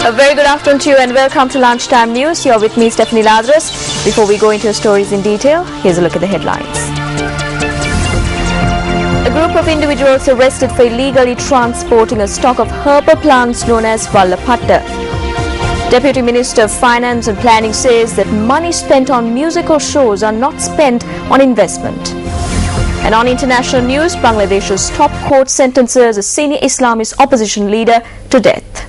A very good afternoon to you and welcome to Lunchtime News. You're with me, Stephanie Lazarus. Before we go into your stories in detail, here's a look at the headlines. A group of individuals arrested for illegally transporting a stock of herbal plants known as Vallapatta. Deputy Minister of Finance and Planning says that money spent on musical shows are not spent on investment. And on international news, Bangladesh's top court sentences a senior Islamist opposition leader to death.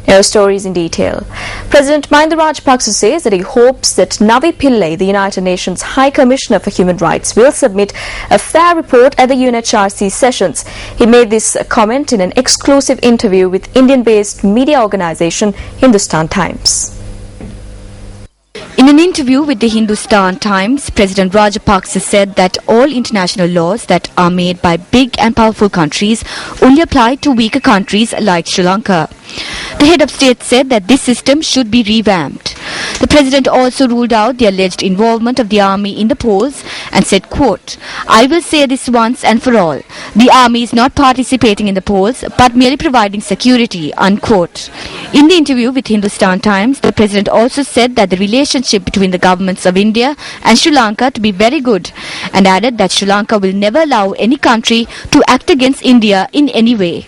Now, stories in detail. President Mahinda Rajapaksa says that he hopes that Navi Pillai, the United Nations High Commissioner for Human Rights, will submit a fair report at the UNHRC sessions. He made this comment in an exclusive interview with Indian-based media organisation Hindustan Times. In an interview with the Hindustan Times, President Rajapaksa said that all international laws that are made by big and powerful countries only apply to weaker countries like Sri Lanka. The head of state said that this system should be revamped. The president also ruled out the alleged involvement of the army in the polls and said, quote, "I will say this once and for all. The army is not participating in the polls but merely providing security," unquote. In the interview with Hindustan Times, the president also said that the relationship between the governments of India and Sri Lanka to be very good and added that Sri Lanka will never allow any country to act against India in any way.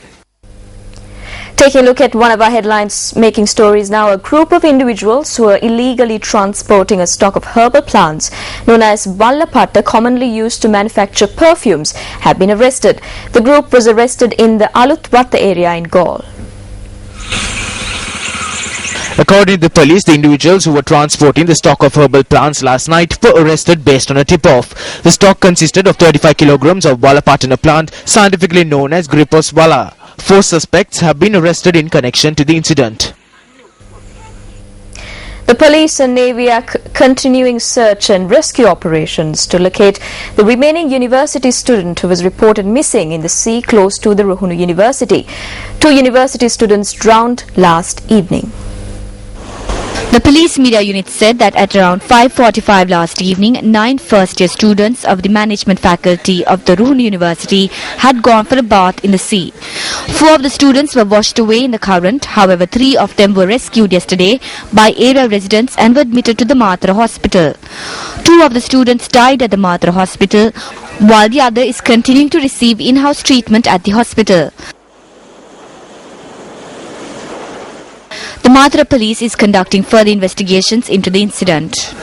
Taking a look at one of our headlines making stories now, a group of individuals who are illegally transporting a stock of herbal plants known as Vallapatta, commonly used to manufacture perfumes, have been arrested. The group was arrested in the Alutwatta area in Galle. According to the police, the individuals who were transporting the stock of herbal plants last night were arrested based on a tip-off. The stock consisted of 35 kilograms of Vallapatta plant, scientifically known as Grippus valla. 4 suspects have been arrested in connection to the incident. The police and Navy are continuing search and rescue operations to locate the remaining university student who was reported missing in the sea close to the Ruhunu University. 2 university students drowned last evening. The police media unit said that at around 5:45 last evening, 9 first-year students of the management faculty of the Ruhunu University had gone for a bath in the sea. 4 of the students were washed away in the current. However, 3 of them were rescued yesterday by area residents and were admitted to the Matra hospital. 2 of the students died at the Matra hospital, while the other is continuing to receive in-house treatment at the hospital. The Matra police is conducting further investigations into the incident.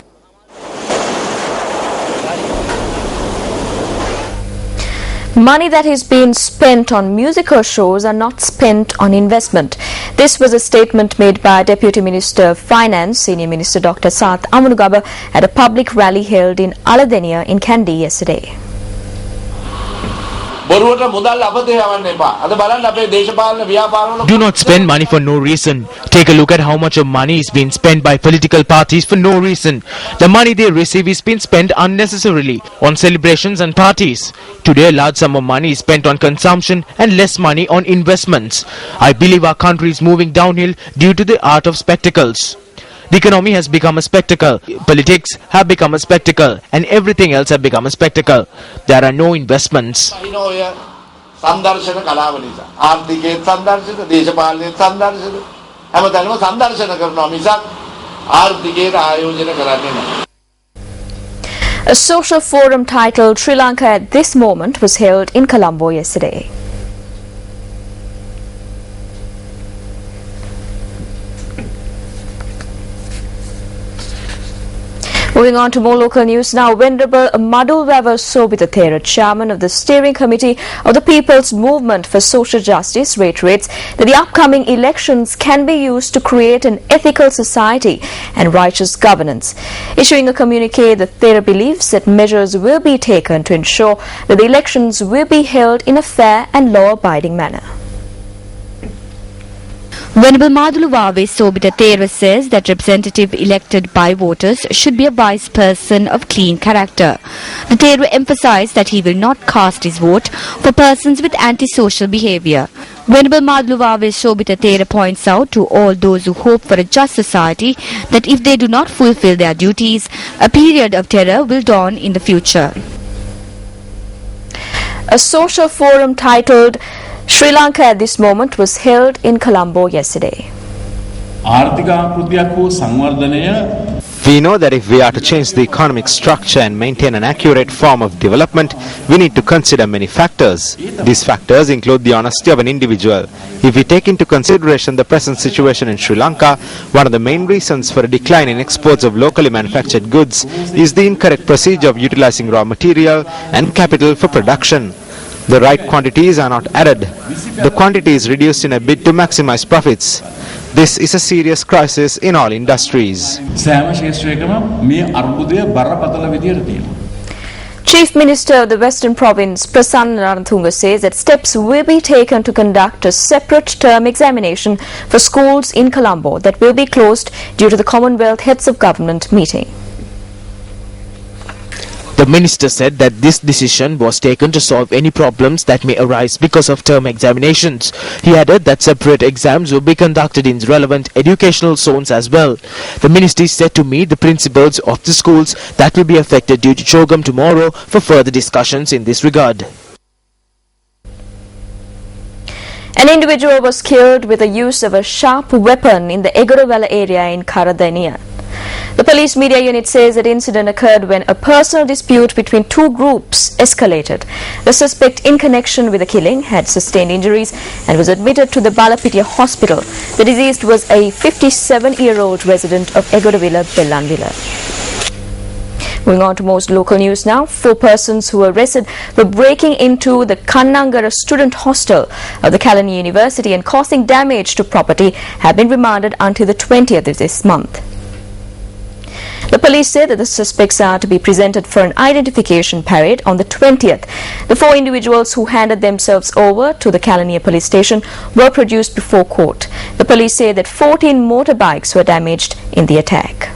Money that is being spent on musical shows are not spent on investment. This was a statement made by Deputy Minister of Finance, Senior Minister Dr. Sath Amunugaba at a public rally held in Aladeniya in Kandy yesterday. Do not spend money for no reason. Take a look at how much of money is being spent by political parties for no reason. The money they receive is being spent unnecessarily on celebrations and parties. Today, a large sum of money is spent on consumption and less money on investments. I believe our country is moving downhill due to the art of spectacles. The economy has become a spectacle, politics have become a spectacle, and everything else have become a spectacle. There are no investments. A social forum titled Sri Lanka at This Moment was held in Colombo yesterday. Moving on to more local news now, Venerable Madul Sobita Thera, chairman of the steering committee of the People's Movement for Social Justice, reiterates that the upcoming elections can be used to create an ethical society and righteous governance. Issuing a communique, the Thera believes that measures will be taken to ensure that the elections will be held in a fair and law-abiding manner. Venerable Madhuluvave Sobita Thera says that representative elected by voters should be a wise person of clean character. The Thera emphasized that he will not cast his vote for persons with antisocial behavior. Venerable Madhuluvave Sobita Thera points out to all those who hope for a just society that if they do not fulfill their duties, a period of terror will dawn in the future. A social forum titled Sri Lanka at This Moment was held in Colombo yesterday. We know that if we are to change the economic structure and maintain an accurate form of development, we need to consider many factors. These factors include the honesty of an individual. If we take into consideration the present situation in Sri Lanka, one of the main reasons for a decline in exports of locally manufactured goods is the incorrect procedure of utilizing raw material and capital for production. The right quantities are not added. The quantity is reduced in a bid to maximize profits. This is a serious crisis in all industries. Chief Minister of the Western Province, Prasanna Ranatunga, says that steps will be taken to conduct a separate term examination for schools in Colombo that will be closed due to the Commonwealth Heads of Government meeting. The minister said that this decision was taken to solve any problems that may arise because of term examinations. He added that separate exams will be conducted in relevant educational zones as well. The ministry is set to meet the principals of the schools that will be affected due to Chogam tomorrow for further discussions in this regard. An individual was killed with the use of a sharp weapon in the Egoravela area in Karadania. The police media unit says that incident occurred when a personal dispute between two groups escalated. The suspect, in connection with the killing, had sustained injuries and was admitted to the Balapitia hospital. The deceased was a 57-year-old resident of Egoravela, Bellanvilla. Moving on to most local news now. 4 persons who were arrested for breaking into the Kannangara student hostel of the Kalani University and causing damage to property have been remanded until the 20th of this month. The police say that the suspects are to be presented for an identification parade on the 20th. The 4 individuals who handed themselves over to the Kalania police station were produced before court. The police say that 14 motorbikes were damaged in the attack.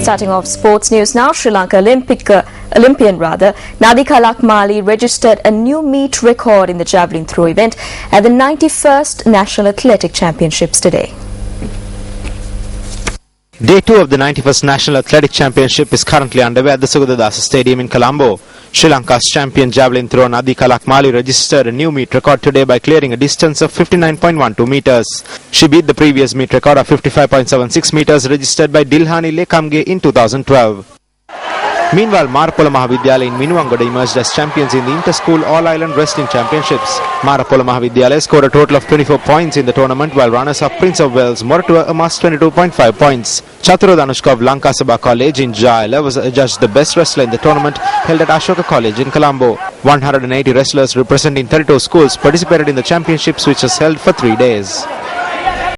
Starting off sports news now, Sri Lanka Olympian Nadika Lakmali registered a new meet record in the javelin throw event at the 91st National Athletic Championships today. Day 2 of the 91st National Athletic Championship is currently underway at the Sugadadasa Stadium in Colombo. Sri Lanka's champion javelin thrower Nadika Lakmali registered a new meet record today by clearing a distance of 59.12 meters. She beat the previous meet record of 55.76 meters registered by Dilhani Lekamge in 2012. Meanwhile, Marapola Mahavidyalaya in Minuwangoda emerged as champions in the Inter-School All-Island Wrestling Championships. Marapola Mahavidyalaya scored a total of 24 points in the tournament, while runners-up Prince of Wales Moratua amassed 22.5 points. Chaturud Anushka of Lankasabha College in Jaila was adjudged the best wrestler in the tournament held at Ashoka College in Colombo. 180 wrestlers representing 32 schools participated in the championships, which was held for 3 days.